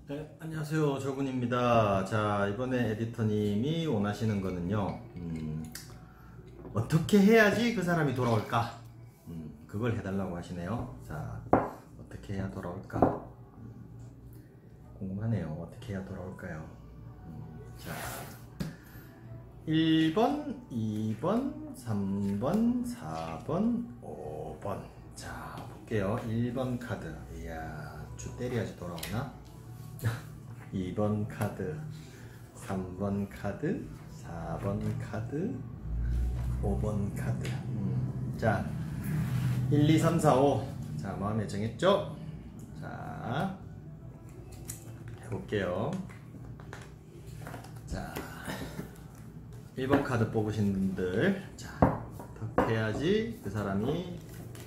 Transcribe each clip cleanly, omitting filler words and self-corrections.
네, 안녕하세요. 저분입니다. 자, 이번에 에디터님이 원하시는 거는요, 어떻게 해야지 그 사람이 돌아올까? 그걸 해달라고 하시네요. 자, 어떻게 해야 돌아올까? 궁금하네요. 어떻게 해야 돌아올까요? 자, 1번, 2번, 3번, 4번, 5번. 자, 볼게요. 1번 카드. 이야, 주 때려야지 돌아오나? 2번 카드, 3번 카드, 4번 카드, 5번 카드. 자, 1, 2, 3, 4, 5. 자, 마음에 정했죠? 자, 해볼게요. 자, 1번 카드 뽑으신 분들. 자, 어떻게 해야지 그 사람이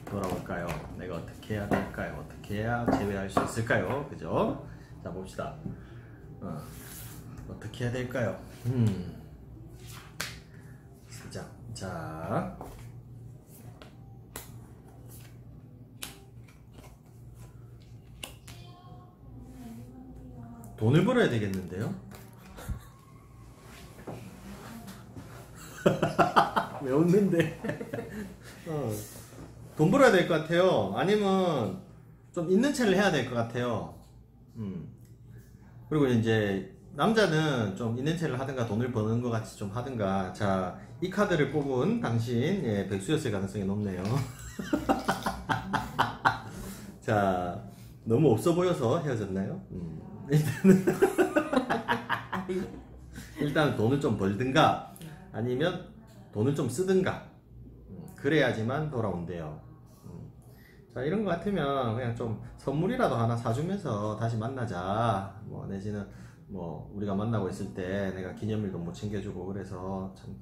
돌아올까요? 내가 어떻게 해야 될까요? 어떻게 해야 제외할 수 있을까요? 그죠? 자, 봅시다. 어떻게 해야 될까요? 시작. 자, 돈을 벌어야 되겠는데요? 왜 웃는데? 돈 벌어야 될 것 같아요. 아니면 좀 있는 체를 해야 될 것 같아요. 그리고 이제 남자는 좀 있는 체를 하든가 돈을 버는 것 같이 좀 하든가. 자, 이 카드를 뽑은 당신, 예, 백수였을 가능성이 높네요. 자, 너무 없어 보여서 헤어졌나요? 일단은 돈을 좀 벌든가 아니면 돈을 좀 쓰든가. 그래야지만 돌아온대요. 자, 이런 거 같으면 그냥 좀 선물이라도 하나 사주면서 다시 만나자. 뭐 내지는 뭐 우리가 만나고 있을 때 내가 기념일도 못 챙겨주고 그래서 참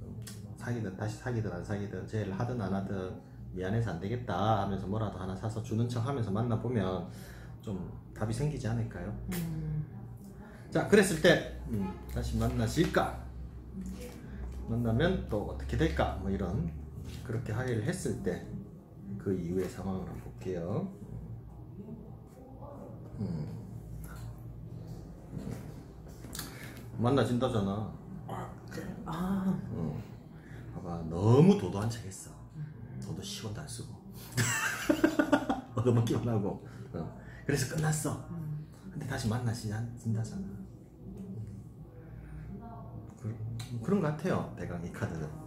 사귀든 다시 사귀든 안 사귀든 제일 하든 안 하든 미안해서 안 되겠다 하면서 뭐라도 하나 사서 주는 척 하면서 만나보면 좀 답이 생기지 않을까요? 자, 그랬을 때 다시 만나실까? 만나면 또 어떻게 될까? 뭐 이런, 그렇게 합의를 했을 때 그 이후의 상황을 한번 볼게요. 만나진다잖아. 봐봐, 너무 도도한 척 했어. 도도 10원도 안 쓰고 얻어먹기만 하고. 그래서 끝났어. 근데 다시 만나진다잖아. 그런 것 같아요, 대강 이 카드는.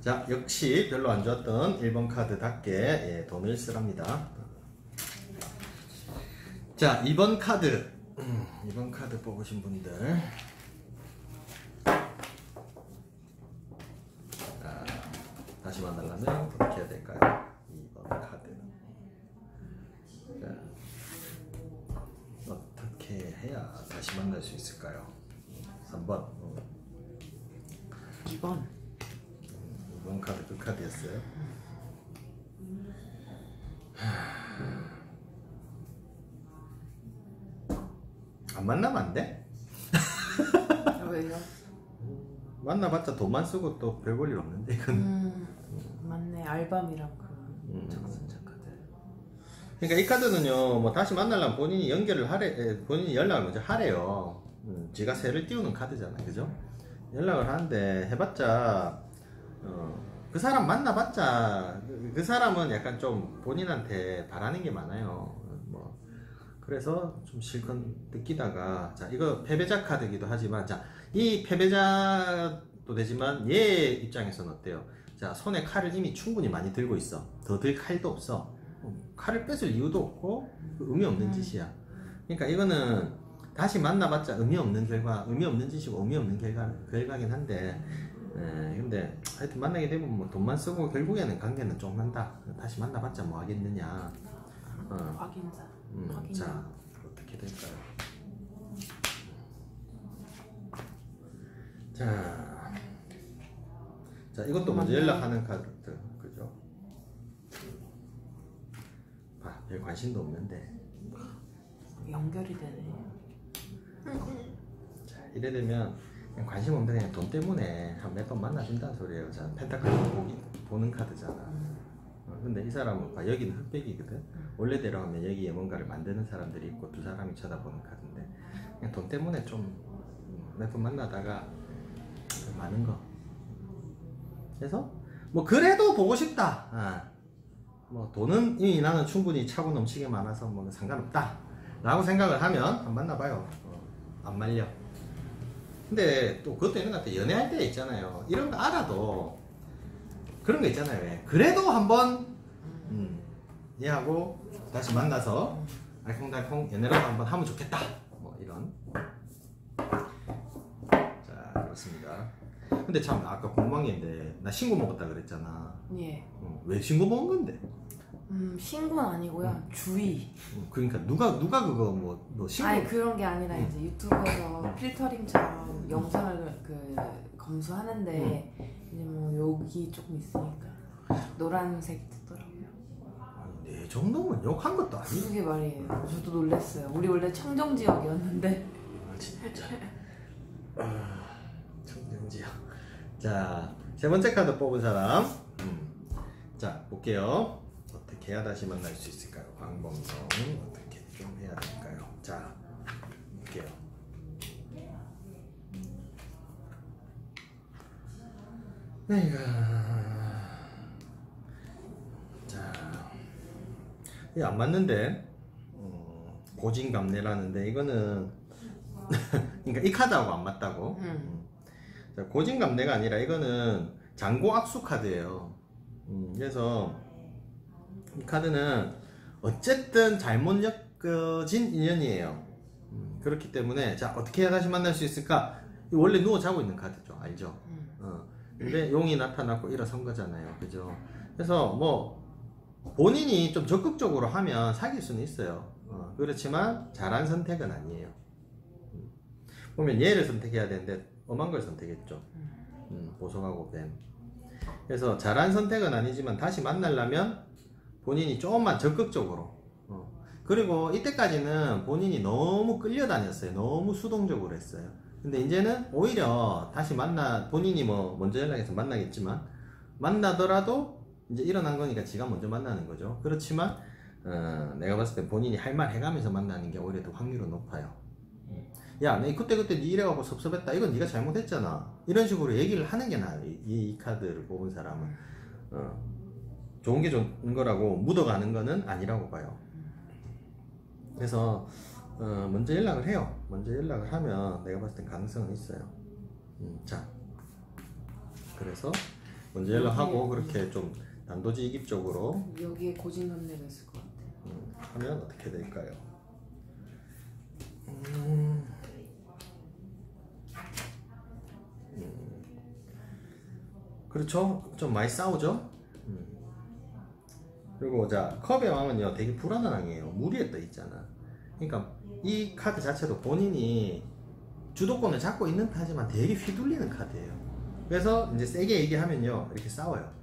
자, 역시 별로 안 좋았던 1번 카드답게, 예, 돈을 쓰랍니다. 자, 2번 카드. 2번 카드 뽑으신 분들. 자, 다시 만나려면 어떻게 해야 될까요? 2번 카드. 자, 어떻게 해야 다시 만날 수 있을까요? 3번. 2번. 2번 카드 그 카드였어요. 안 만나면 안 돼? 왜요? 만나봤자 돈만 쓰고 또 별 볼 일 없는데 이건. 맞네. 알밤이랑 그 적순자 카드. 그러니까 이 카드는요, 뭐 다시 만나려면 본인이 연결을 하래, 본인이 연락을 먼저 하래요. 지가 새를 띄우는 카드잖아요, 그죠? 연락을 하는데 해봤자 그 사람 만나봤자 그 사람은 약간 좀 본인한테 바라는 게 많아요. 뭐 그래서 좀 실컷 느끼다가, 자, 이거 패배자 카드이기도 하지만, 자, 이 패배자도 되지만 얘 입장에서는 어때요? 자, 손에 칼을 이미 충분히 많이 들고 있어. 더 들 칼도 없어. 칼을 뺏을 이유도 없고 의미 없는 짓이야. 그러니까 이거는 다시 만나봤자 의미 없는 결과, 의미 없는 짓이고 의미 없는 결과긴 한데, 근데 하여튼 만나게 되면 뭐 돈만 쓰고 결국에는 관계는 좀 한다. 다시 만나봤자 뭐 하겠느냐. 확인자. 자, 어떻게 될까요? 자, 이것도 먼저 연락하는 카드, 그죠? 별 관심도 없는데. 연결이 되네. 자, 이래 되면 그냥 관심 없는데 그냥 돈 때문에 한 몇 번 만나준다는 소리예요. 자, 펜타클 보는 카드잖아. 근데 이 사람은 봐, 여기는 흑백이거든. 원래대로 하면 여기에 뭔가를 만드는 사람들이 있고 두 사람이 쳐다보는 카드인데 그냥 돈 때문에 좀 몇 번 만나다가 많은 거. 그래서 뭐 그래도 보고 싶다. 뭐 돈은 이미 나는 충분히 차고 넘치게 많아서 뭐 상관없다 라고 생각을 하면 한번 만나봐요. 안 말려. 근데 또 그것도 있는 것 같아. 연애할 때 있잖아요. 이런 거 알아도 그런 거 있잖아요. 왜? 그래도 한번 얘하고 다시 만나서 알콩달콩 연애라도 한번 하면 좋겠다. 뭐 이런. 자, 그렇습니다. 근데 참 아까 궁금한 게 있는데 나 신고 먹었다 그랬잖아. 예. 왜 신고 먹은 건데? 신고는 아니고요. 주의. 그러니까 누가 그거 뭐 신고? 아니 그런 게 아니라 이제 유튜브에서 필터링처럼 영상을 그 검수하는데 이제 뭐 여기 조금 있으니까 노란색 뜨더라고요. 아니, 내 정도면 욕한 것도 아니고. 그게 말이에요. 저도 놀랐어요. 우리 원래 청정 지역이었는데. 아 진짜. 청정지역. 자, 세 번째 카드 뽑은 사람. 자, 볼게요. 어떻게 해야 다시 만날 수 있을까요? 광범성 어떻게 좀 해야 될까요? 자, 볼게요. 자, 이게 안 맞는데 고진감래라는데 이거는 그러니까 이 카드하고 안 맞다고. 자, 고진감래가 아니라 이거는 장고악수 카드예요. 그래서 이 카드는 어쨌든 잘못 엮어진 인연이에요. 그렇기 때문에 자 어떻게 해야 다시 만날 수 있을까? 원래 누워 자고 있는 카드죠, 알죠? 근데 용이 나타났고 일어선 거잖아요, 그죠? 그래서 뭐 본인이 좀 적극적으로 하면 사귈 수는 있어요. 그렇지만 잘한 선택은 아니에요. 보면 얘를 선택해야 되는데 엄한 걸 선택했죠. 보석하고 뱀. 그래서 잘한 선택은 아니지만 다시 만나려면 본인이 조금만 적극적으로. 그리고 이때까지는 본인이 너무 끌려다녔어요. 너무 수동적으로 했어요. 근데 이제는 오히려 다시 본인이 뭐 먼저 연락해서 만나겠지만 만나더라도 이제 일어난 거니까 지가 먼저 만나는 거죠. 그렇지만 내가 봤을 때 본인이 할 말 해가면서 만나는 게 오히려 더 확률은 높아요. 야, 내 그때 네 이래갖고 섭섭했다. 이건 네가 잘못했잖아. 이런 식으로 얘기를 하는 게 나아요. 이 카드를 뽑은 사람은 좋은 게 좋은 거라고 묻어가는 거는 아니라고 봐요. 그래서 먼저 연락을 해요. 먼저 연락을 하면 내가 봤을 땐 가능성은 있어요. 자, 그래서 먼저 연락하고 그렇게 좀 단도직입적으로 여기에 고진감래가 있을 것 같아요. 하면 어떻게 될까요? 그렇죠? 좀 많이 싸우죠? 그리고 자, 컵의 왕은요 되게 불안한 왕이에요. 무리에 떠 있잖아. 그러니까 이 카드 자체도 본인이 주도권을 잡고 있는 타지만 되게 휘둘리는 카드예요. 그래서 이제 세게 얘기하면요 이렇게 싸워요.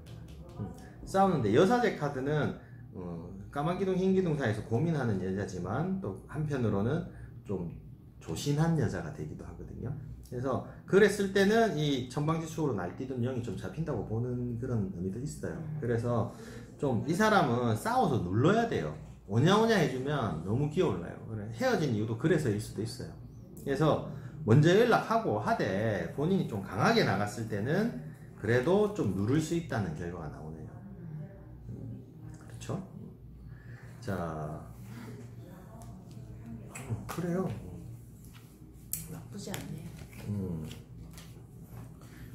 싸우는데 여사제 카드는 까만 기둥 흰 기둥 사이에서 고민하는 여자지만 또 한편으로는 좀 조신한 여자가 되기도 하거든요. 그래서 그랬을 때는 이 천방지축으로 날뛰던 영이 좀 잡힌다고 보는 그런 의미도 있어요. 그래서 좀 이 사람은 싸워서 눌러야 돼요. 오냐오냐 해주면 너무 기어올라요. 헤어진 이유도 그래서일 수도 있어요. 그래서 먼저 연락하고 하되 본인이 좀 강하게 나갔을 때는 그래도 좀 누를 수 있다는 결과가 나오네요. 그렇죠? 자, 그래요. 나쁘지 않네요.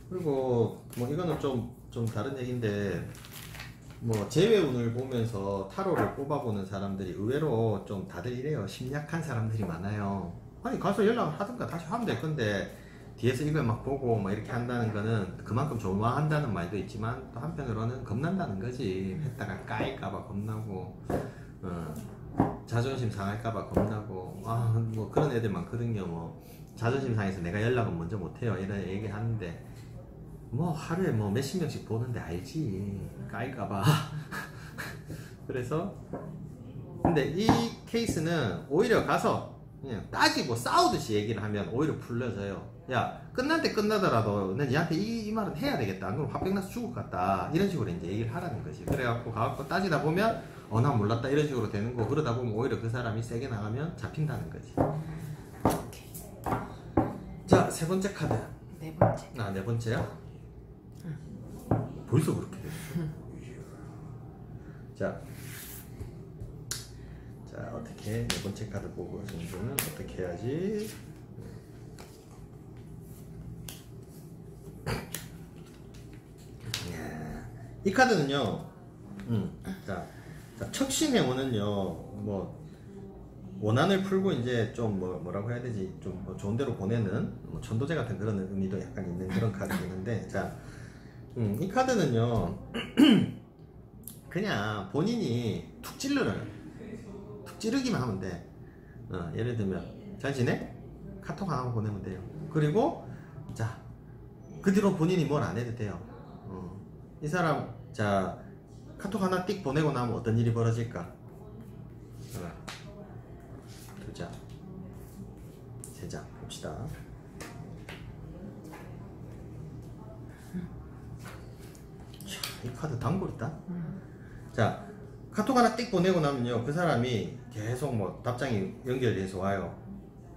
그리고 뭐 이거는 좀 다른 얘기인데 뭐 재회운을 보면서 타로를 뽑아보는 사람들이 의외로 좀 다들 이래요. 심약한 사람들이 많아요. 아니 가서 연락을 하든가 다시 하면 될 건데 뒤에서 이걸 막 보고 막 이렇게 한다는 거는 그만큼 좋아한다는 말도 있지만 또 한편으로는 겁난다는 거지. 했다가 까일까봐 겁나고 자존심 상할까봐 겁나고 뭐 그런 애들 많거든요. 뭐 자존심 상해서 내가 연락은 먼저 못해요 이런 얘기 하는데 뭐 하루에 뭐 몇십 명씩 보는데 알지 까일까봐. 그래서 근데 이 케이스는 오히려 가서 그냥 따지고 싸우듯이 얘기를 하면 오히려 풀려져요. 야, 끝날 때 끝나더라도 난 얘한테 이 말은 해야 되겠다. 안 그러면 화병 나서 죽을 것 같다. 이런 식으로 이제 얘기를 하라는 거지. 그래갖고 가갖고 따지다 보면 난 몰랐다 이런 식으로 되는 거. 그러다 보면 오히려 그 사람이 세게 나가면 잡힌다는 거지. 오케이. 자, 세 번째 카드. 네 번째. 네 번째야? 벌써 그렇게 됐어. 자, 어떻게 네 번째 카드 보고 정도는 어떻게 해야지? 이 카드는요. 자, 척신해오는요. 뭐 원한을 풀고 이제 좀 뭐라고 해야 되지? 좀 뭐 좋은 데로 보내는 뭐 천도제 같은 그런 의미도 약간 있는 그런 카드긴 한데, 자, 이 카드는요. 그냥 본인이 툭 찌르기만 하면 돼. 예를 들면 잘 지내? 카톡 하나 보내면 돼요. 그리고 자, 그 뒤로 본인이 뭘 안 해도 돼요. 이 사람 자 카톡 하나 띡 보내고 나면 어떤 일이 벌어질까? 두 장, 세 장 봅시다. 이 카드 단골이다. 자, 카톡 하나 띡 보내고 나면요, 그 사람이 계속 뭐 답장이 연결돼서 와요.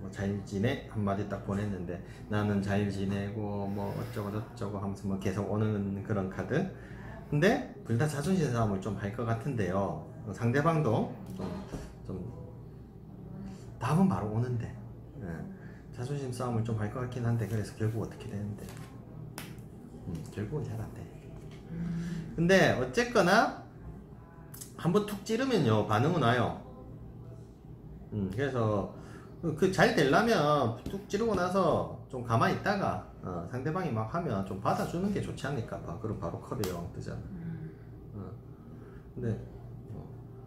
뭐 잘 지내? 한마디 딱 보냈는데 나는 잘 지내고 뭐 어쩌고 저쩌고 하면서 뭐 계속 오는 그런 카드. 근데 둘 다 자존심 싸움을 좀 할 것 같은데요. 상대방도 좀 답은 바로 오는데 자존심 싸움을 좀 할 것 같긴 한데, 그래서 결국 어떻게 되는데 결국은 잘 안 돼. 근데 어쨌거나 한번 툭 찌르면요 반응은 와요. 그래서 그 잘 되려면 툭 찌르고 나서 좀 가만히 있다가 상대방이 막 하면 좀 받아주는 게 좋지 않을까 봐. 그럼 바로 컵에 영 뜨잖아. 근데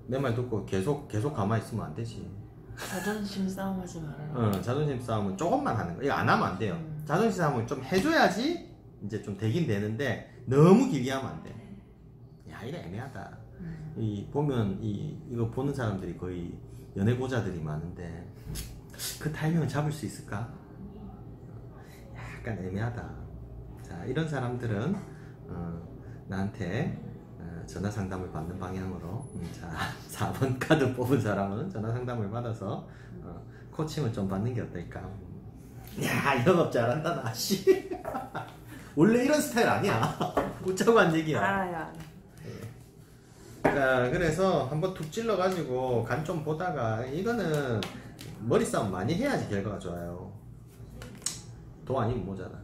내 말 듣고 계속 가만히 있으면 안 되지. 자존심 싸움하지 말아요. 자존심 싸움은 조금만 하는 거. 이거 안 하면 안 돼요. 자존심 싸움을 좀 해줘야지 이제 좀 되긴 되는데, 너무 길게 하면 안 돼. 야, 이거 애매하다. 보면 이거 보는 사람들이 거의 연애고자들이 많은데 그 타이밍을 잡을 수 있을까? 약간 애매하다. 자, 이런 사람들은 나한테 전화 상담을 받는 방향으로, 자, 4번 카드 뽑은 사람은 전화 상담을 받아서 코칭을 좀 받는 게 어떨까? 야, 이런 업 잘한다 나. 씨. 원래 이런 스타일 아니야. 웃자고 한 얘기야. 알아요. 자, 그래서 한번 툭 찔러가지고 간 좀 보다가, 이거는 머리 싸움 많이 해야지 결과가 좋아요. 도 아니면 모자라.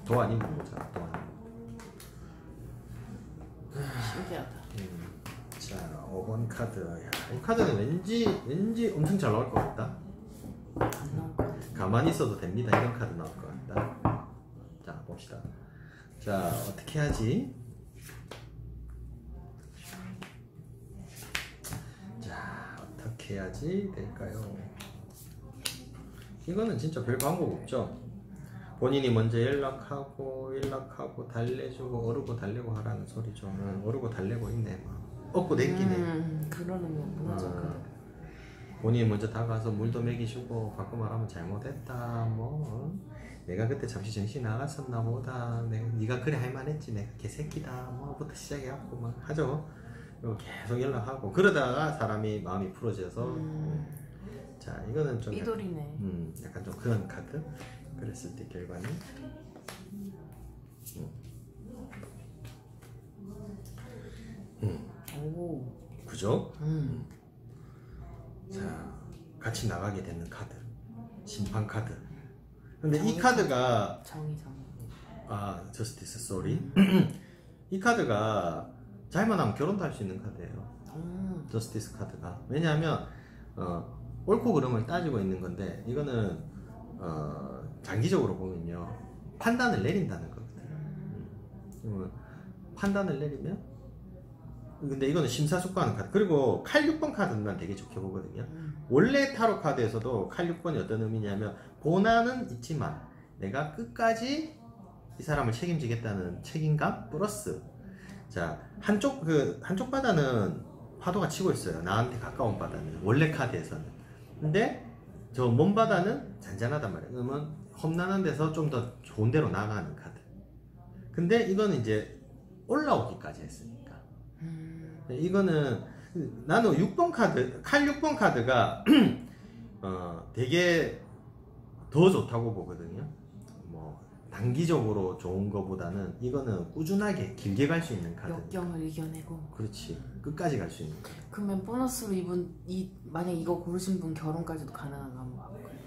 도 아니면 모자라. 도 아니면. 신기하다. 자, 5번 카드. 야, 이 카드는 왠지 엄청 잘 나올 것 같다. 안 나올 것 같아. 가만히 있어도 됩니다. 이런 카드 나올 것 같다. 자, 봅시다. 자, 어떻게 하지? 자, 어떻게 해야지 될까요? 이거는 진짜 별 방법 없죠. 본인이 먼저 연락하고 달래주고 어르고 달래고 하라는 소리죠. 어르고 달래고 있네. 막 업고 댕기네. 그러는 거구나. 본인이 먼저 다가서 물도 먹이주고 바꿔 말하면 잘못했다. 뭐 내가 그때 잠시 정신 나갔었나 보다. 네가 그래 할만했지. 내가 개새끼다. 뭐부터 시작해갖고 막 하죠. 그리고 계속 연락하고 그러다가 사람이 마음이 풀어져서 자, 이거는 좀 삐돌이네. 약간 좀 그런 카드. 그랬을 때 결과는 오. 그죠? 자, 같이 나가게 되는 카드, 심판 카드. 근데 이 카드가 정의. 저스티스 쏘리. 이 카드가 잘만 하면 결혼도 할 수 있는 카드예요. 저스티스 카드가. 왜냐하면 옳고 그름을 따지고 있는 건데, 이거는 장기적으로 보면요 판단을 내린다는 거거든요. 판단을 내리면, 근데 이거는 심사숙고하는 카드. 그리고 칼 6번 카드는 난 되게 좋게 보거든요. 원래 타로 카드에서도 칼 6번이 어떤 의미냐면, 고난은 있지만 내가 끝까지 이 사람을 책임지겠다는 책임감 플러스, 자, 한쪽 바다는 파도가 치고 있어요. 나한테 가까운 바다는 원래 카드에서는. 근데 저 먼바다는 잔잔하단 말이야. 그러면 험난한 데서 좀 더 좋은 데로 나가는 카드. 근데 이거는 이제 올라오기까지 했으니까. 이거는 나는 6번 카드, 칼 6번 카드가 되게 더 좋다고 보거든요. 뭐 단기적으로 좋은 거보다는 이거는 꾸준하게 길게 갈 수 있는 카드. 역경을 이겨내고. 그렇지. 끝까지 갈 수 있는 카드. 그러면 보너스로 만약 이거 고르신 분 결혼까지도 가능한가 한번 봐볼까요?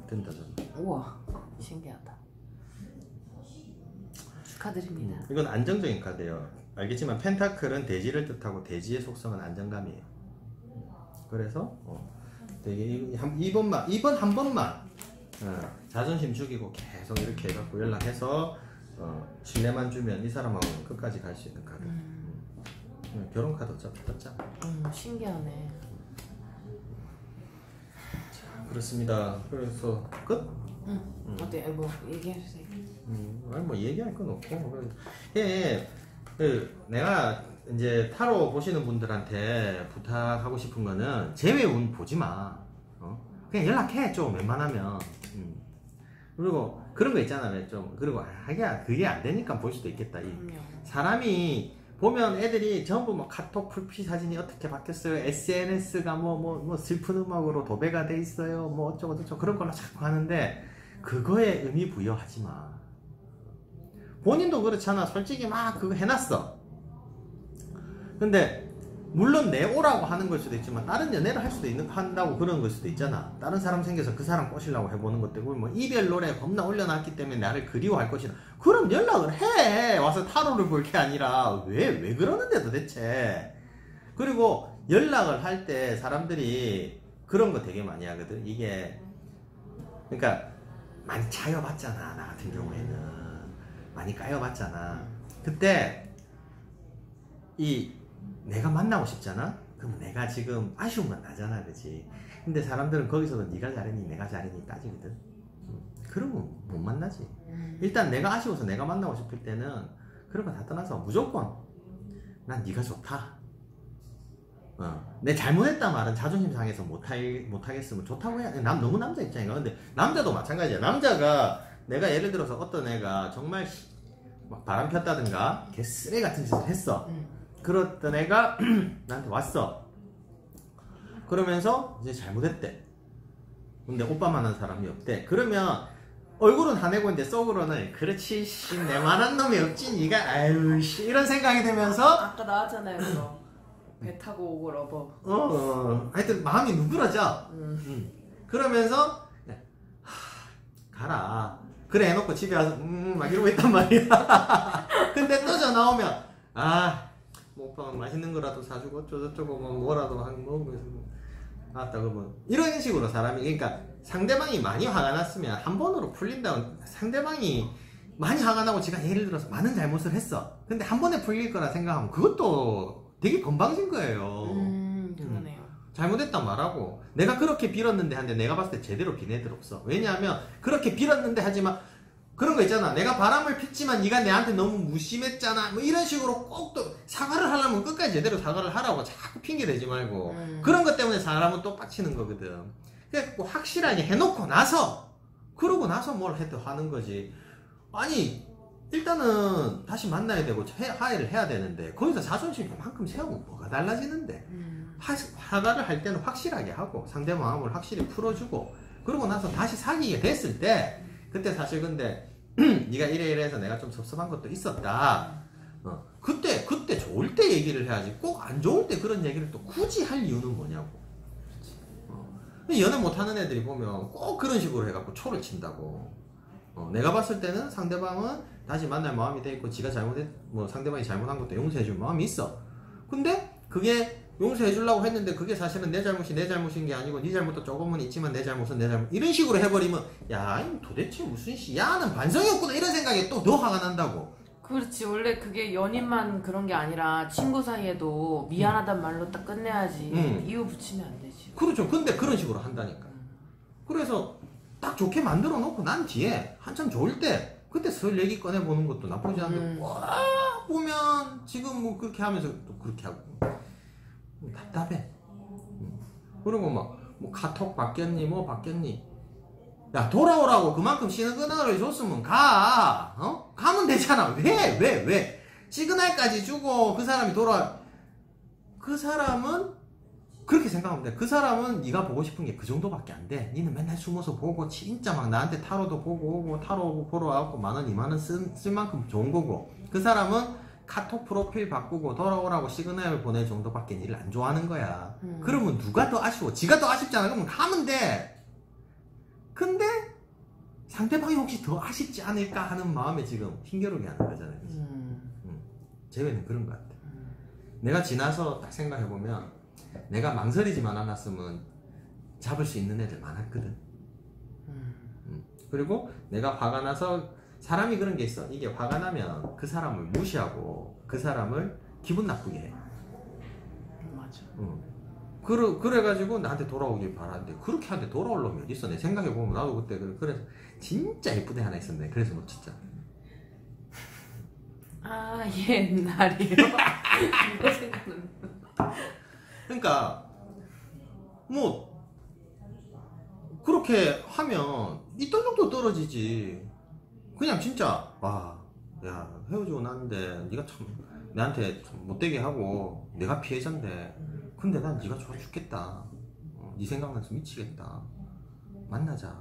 된다 저는. 우와, 신기하다. 축하드립니다. 이건 안정적인 카드예요. 알겠지만 펜타클은 대지를 뜻하고 대지의 속성은 안정감이에요. 그래서 되게 이번 한 번만 자존심 죽이고 계속 이렇게 해갖고 연락해서 신뢰만 주면 이 사람하고는 끝까지 갈 수 있는 카드. 결혼 카드 어차피 떴잖아. 신기하네. 그렇습니다. 그래서 끝? 어때? 뭐 얘기해주세요. 아니 뭐 얘기할 건 없고. 내가 이제 타로 보시는 분들한테 부탁하고 싶은 거는 제외 운 보지 마. 그냥 연락해 좀 웬만하면. 그리고 그런 거 있잖아. 왜 좀 그리고 그게 안 되니까 볼 수도 있겠다. 사람이 보면 애들이 전부 뭐 카톡 풀피 사진이 어떻게 바뀌었어요. SNS가 뭐 슬픈 음악으로 도배가 돼 있어요. 뭐 어쩌고 그런 걸로 자꾸 하는데 그거에 의미 부여하지 마. 본인도 그렇잖아. 솔직히 막 그거 해놨어. 근데 물론 내 오라고 하는 걸 수도 있지만 다른 연애를 할 수도 한다고 그런 걸 수도 있잖아. 다른 사람 생겨서 그 사람 꼬시려고 해보는 것도 있고, 뭐 이별 노래 겁나 올려놨기 때문에 나를 그리워할 것이다. 그럼 연락을 해. 와서 타로를 볼 게 아니라 왜 그러는데 도대체. 그리고 연락을 할 때 사람들이 그런 거 되게 많이 하거든. 이게 그러니까 많이 차여봤잖아. 나 같은 경우에는 많이 까여봤잖아. 그때 내가 만나고 싶잖아? 그럼 내가 지금 아쉬움만 나잖아, 그치? 근데 사람들은 거기서도 네가 잘했니 내가 잘했니 따지거든. 그러면 못 만나지. 일단 내가 아쉬워서 내가 만나고 싶을 때는 그런 거 다 떠나서 무조건 난 네가 좋다. 내 잘못했다 말은 자존심 상해서 못하겠으면 좋다고 해야 돼. 너무 남자 입장이야. 근데 남자도 마찬가지야. 남자가 내가 예를 들어서 어떤 애가 정말 막 바람 폈다든가 개 쓰레기 같은 짓을 했어. 그랬던 애가 나한테 왔어. 그러면서 이제 잘못했대. 근데 오빠만한 사람이 없대. 그러면 얼굴은 화내고 있는데 속으로는 그렇지 씨 내만한 놈이 없지 니가 아유 씨 이런 생각이 들면서 아까 나왔잖아요 그거. 배 타고 오고 러버. 하여튼 마음이 누그러져. 그러면서 가라. 그래 해놓고 집에 와서 막 이러고 있단 말이야. 근데 또 전화 오면 뭐 오빠가 맛있는 거라도 사주고 어쩌고저쩌고 뭐라도 먹으면서 알았다 그러면 이런 식으로 사람이 그러니까 상대방이 많이 화가 났으면 한 번으로 풀린다고. 상대방이 많이 화가 나고 지가 예를 들어서 많은 잘못을 했어. 근데 한 번에 풀릴 거라 생각하면 그것도 되게 건방진 거예요. 그러네요. 잘못했다 말하고 내가 그렇게 빌었는데 한데 내가 봤을 때 제대로 빈 애들 없어. 왜냐하면 그렇게 빌었는데 하지만 그런 거 있잖아. 내가 바람을 폈지만 네가 내한테 너무 무심했잖아. 뭐 이런 식으로 꼭 또 사과를 하려면 끝까지 제대로 사과를 하라고 자꾸 핑계 대지 말고. 그런 것 때문에 사람은 또 빡치는 거거든. 그러니까 확실하게 해놓고 나서 그러고 나서 뭘 해도 하는 거지. 아니 일단은 다시 만나야 되고 화해를 해야 되는데 거기서 자존심 그만큼 세우면 뭐가 달라지는데. 사과를 할 때는 확실하게 하고 상대 마음을 확실히 풀어주고 그러고 나서 다시 사귀게 됐을 때 그때 사실 근데 네가 이래 해서 내가 좀 섭섭한 것도 있었다. 그때 좋을 때 얘기를 해야지. 꼭 안 좋을 때 그런 얘기를 또 굳이 할 이유는 뭐냐고. 연애 못하는 애들이 보면 꼭 그런 식으로 해갖고 초를 친다고. 내가 봤을 때는 상대방은 다시 만날 마음이 돼 있고 지가 상대방이 잘못한 것도 용서해줄 마음이 있어. 근데 그게 용서해주려고 했는데 그게 사실은 내 잘못인 게 아니고 네 잘못도 조금은 있지만 내 잘못은 내 잘못 이런 식으로 해버리면 야 도대체 무슨 야는 반성이 없구나 이런 생각에 또 더 화가 난다고. 그렇지. 원래 그게 연인만 그런 게 아니라 친구 사이에도 미안하단 말로 딱 끝내야지. 이유 붙이면 안 되지. 그렇죠. 근데 그런 식으로 한다니까. 그래서 딱 좋게 만들어 놓고 난 뒤에 한참 좋을 때 그때 설 얘기 꺼내보는 것도 나쁘지 않은데 와 보면 지금 뭐 그렇게 하면서 또 그렇게 하고 답답해. 그리고 막 뭐 카톡 바뀌었니 뭐 바뀌었니. 야 돌아오라고 그만큼 시그널을 줬으면 가. 어? 가면 되잖아. 왜? 시그널까지 주고 그 사람이 그 사람은 그렇게 생각하면 돼. 그 사람은 네가 보고 싶은 게 그 정도밖에 안 돼. 니는 맨날 숨어서 보고 진짜 막 나한테 타로도 보고 오고 타로 보러 와갖고 10,000원 20,000원 쓸 만큼 좋은 거고, 그 사람은 카톡 프로필 바꾸고 돌아오라고 시그널 보낼 정도밖에 니를 안 좋아하는 거야. 그러면 누가 더 아쉬워? 지가 더 아쉽잖아. 그러면 가면 돼. 근데 상대방이 혹시 더 아쉽지 않을까 하는 마음에 지금 힘겨루게 하는 거잖아요. 재회는 그런 것 같아. 내가 지나서 딱 생각해보면 내가 망설이지만 않았으면 잡을 수 있는 애들 많았거든. 그리고 내가 화가 나서, 사람이 그런 게 있어. 이게 화가 나면 그 사람을 무시하고 그 사람을 기분 나쁘게 해. 맞아. 그래가지고 나한테 돌아오길 바라는데, 그렇게 하는데 돌아올 놈이 어딨어. 내 생각해보면 나도 그때 그래서 진짜 예쁜 애 하나 있었네. 그래서 놓쳤잖아. 아, 옛날이요? 이거 생각난다. 그러니까 뭐 그렇게 하면 이딴 정도 떨어지지. 그냥 진짜 야 헤어지고 났는데 네가 참 나한테 참 못되게 하고 내가 피해자인데, 근데 난 네가 좋아 죽겠다. 네 생각나서 미치겠다. 만나자.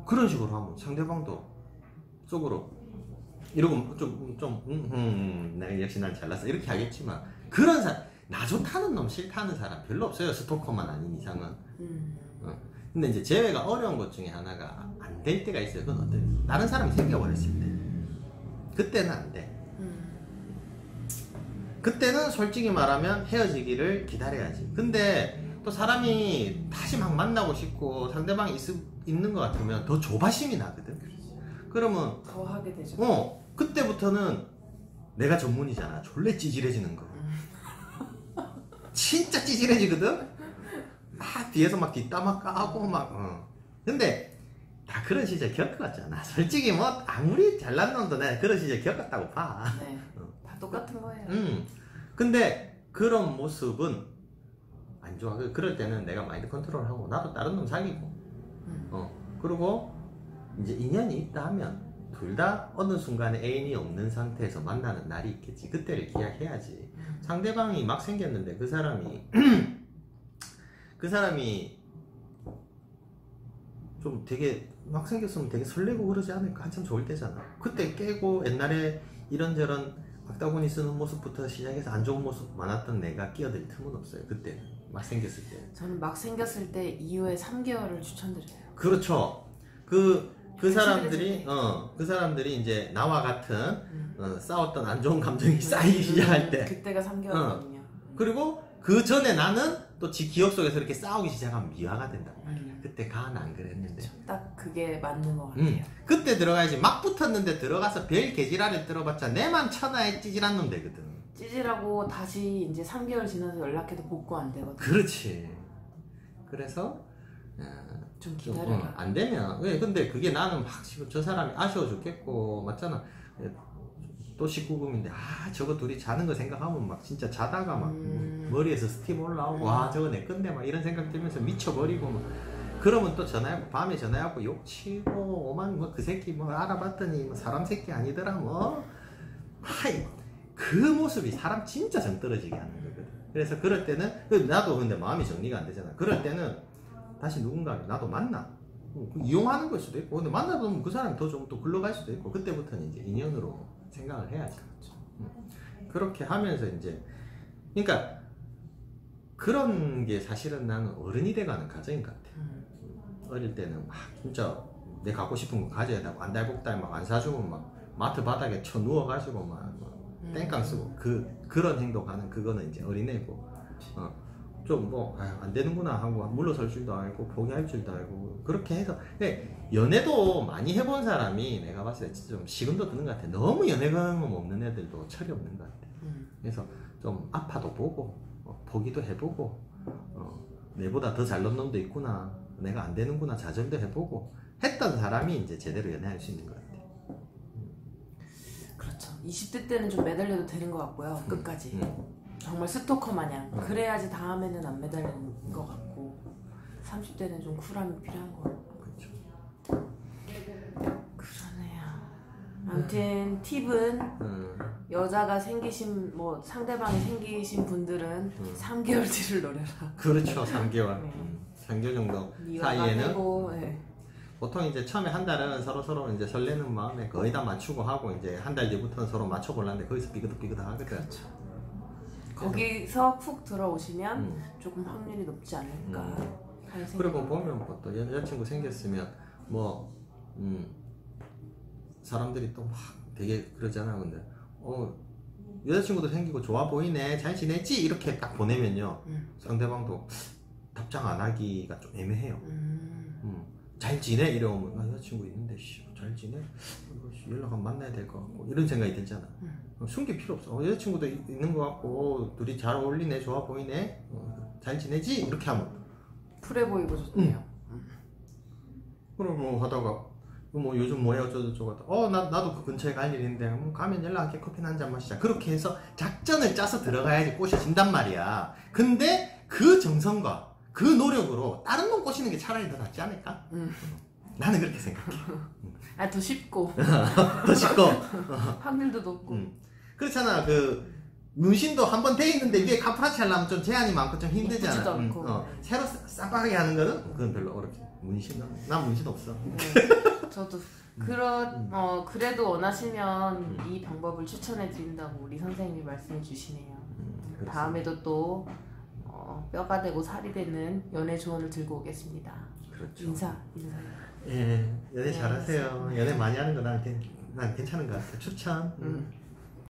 그런 식으로 하면 상대방도 속으로 이러고 내가 역시 난 잘났어 이렇게 하겠지만, 그런 사람, 나 좋다는 놈 싫다는 사람 별로 없어요. 스토커만 아닌 이상은. 근데 이제 재회가 어려운 것 중에 하나가 안 될 때가 있어요. 그건 어떤, 다른 사람이 생겨버렸을 때 그때는 안 돼. 그때는 솔직히 말하면 헤어지기를 기다려야지. 근데 또 사람이 다시 막 만나고 싶고 상대방이 있는 것 같으면 더 조바심이 나거든. 그러면 더 하게 되죠. 그때부터는 내가 전문이잖아. 졸래 찌질해지는 거. 진짜 찌질해지거든. 막 뒤에서 막 뒷담화 까고 막. 근데 다 그런 시절 겪어봤잖아. 솔직히 뭐 아무리 잘난 놈도 내가 그런 시절 겪었다고 봐. 네, 다 똑같은 거예요. 근데 그런 모습은 안 좋아. 그럴 때는 내가 마인드 컨트롤하고 나도 다른 놈 사귀고 그리고 이제 인연이 있다 하면 둘 다 어느 순간에 애인이 없는 상태에서 만나는 날이 있겠지. 그때를 기약해야지. 상대방이 막 생겼는데 그 사람이 좀 되게 막 생겼으면 되게 설레고 그러지 않을까. 한참 좋을 때잖아. 그때 깨고 옛날에 이런저런 악다구니 쓰는 모습부터 시작해서 안 좋은 모습 많았던 내가 끼어들 틈은 없어요. 그때 막 생겼을 때. 저는 막 생겼을 때 이후에 3개월을 추천드려요. 그렇죠. 그 사람들이 이제 나와 같은 싸웠던 안 좋은 감정이 쌓이기 시작할 때, 그때가 3개월이거든요. 그리고 그 전에 나는 또 지 기억 속에서 이렇게 싸우기 시작하면 미화가 된단 말이야. 그때 간 안 그랬는데. 딱 그게 맞는 것 같아요. 그때 들어가야지. 막 붙었는데 들어가서 별 개지랄을 들어봤자 내만 천하에 찌질한 놈 되거든. 찌질하고 다시 이제 3개월 지나서 연락해도 복구 안 되거든. 그렇지. 그래서 좀 기다려라. 안 되면 왜? 근데 그게 나는 막 지금 저 사람이 아쉬워 죽겠고 맞잖아. 또 19금인데 저거 둘이 자는 거 생각하면 막 진짜 자다가 막 머리에서 스팀 올라오고 저거 내 건데 막 이런 생각 들면서 미쳐버리고 막. 그러면 또 밤에 전화해갖고 욕치고 오만 뭐 그 새끼 뭐 알아봤더니 뭐 사람 새끼 아니더라 뭐. 그 모습이 사람 진짜 정 떨어지게 하는 거거든. 그래서 그럴 때는 나도 근데 마음이 정리가 안 되잖아. 그럴 때는 다시 누군가를 나도 만나. 이용하는 걸 수도 있고, 근데 만나다 보면 그 사람이 더 좀 또 굴러갈 수도 있고, 그때부터는 이제 인연으로 생각을 해야지. 그렇게 하면서 이제, 그러니까 그런 게 사실은 나는 어른이 돼가는 과정인 것 같아. 어릴 때는 막 진짜 내 갖고 싶은 거 가져야 되고, 안달복달 막 안 사주면 막 마트 바닥에 쳐 누워가지고 막 땡깡 쓰고 그런 행동하는 그거는 이제 어린애고. 좀 뭐 안 되는구나 하고 물러설 줄도 알고 포기할 줄도 알고 그렇게 해서. 연애도 많이 해본 사람이 내가 봤을 때 좀 식은도 드는 것 같아. 너무 연애 경험 없는 애들도 철이 없는 것 같아. 그래서 좀 아파도 보고 보기도 해보고 내보다 더 잘난 놈도 있구나, 내가 안 되는구나 좌절도 해보고 했던 사람이 이제 제대로 연애할 수 있는 것 같아. 그렇죠. 20대 때는 좀 매달려도 되는 것 같고요. 끝까지. 정말 스토커 마냥 그래야지 다음에는 안 매달리는 것 같고 30대는 좀 쿨함이 필요한 것 같고 그렇죠. 그러네요. 아무튼 팁은 여자가 생기신 뭐 상대방이 생기신 분들은 3개월 뒤를 노려라. 그렇죠. 3개월. 네. 3개월 정도 미화가 사이에는 되고, 네. 보통 이제 처음에 한 달은 서로 이제 설레는 마음에 거의 다 맞추고 하고 이제 한 달 뒤부터는 서로 맞춰보려는데 거기서 삐그덕삐그덕 하거든. 그렇죠. 거기서 푹 들어오시면 조금 확률이 높지 않을까 하는 생각. 그리고 보면 뭐 또 여자친구 생겼으면 뭐 사람들이 또 막 되게 그러잖아. 근데 여자친구도 생기고 좋아 보이네, 잘 지내지? 이렇게 딱 보내면요 상대방도 답장 안 하기가 좀 애매해요. 잘 지내? 이러면 나 여자친구 있는데 잘 지내? 연락 한번 만나야 될 것 같고 이런 생각이 들잖아. 숨길 필요 없어. 여자친구도 있는 것 같고 둘이 잘 어울리네, 좋아 보이네, 잘 지내지? 이렇게 하면 쿨해 보이고 좋네요. 그럼 뭐 하다가 뭐 요즘 뭐해 어쩌고저쩌고 하다 나도 그 근처에 갈 일인데 가면 연락할게, 커피나 한잔 마시자. 그렇게 해서 작전을 짜서 들어가야지 꼬셔진단 말이야. 근데 그 정성과 그 노력으로 다른 놈 꼬시는 게 차라리 더 낫지 않을까? 나는 그렇게 생각해. 더 쉽고 더 쉽고 확률도 높고. 그렇잖아. 그 문신도 한 번 돼 있는데 위에 카프라치 하려면 좀 제한이 많고 좀 예쁘지도 힘들잖아. 않고. 새로 쌈박하게 하는 거는 그건 별로 어렵지. 문신은 난 문신 없어. 저도 그래도 원하시면 이 방법을 추천해 드린다고 우리 선생님이 말씀해 주시네요. 다음에도 또 뼈가 되고 살이 되는 연애 조언을 들고 오겠습니다. 그렇죠. 인사요. 예, 연애 잘하세요. 연애 많이 하는 거 난 괜찮은 것 같아. 추천.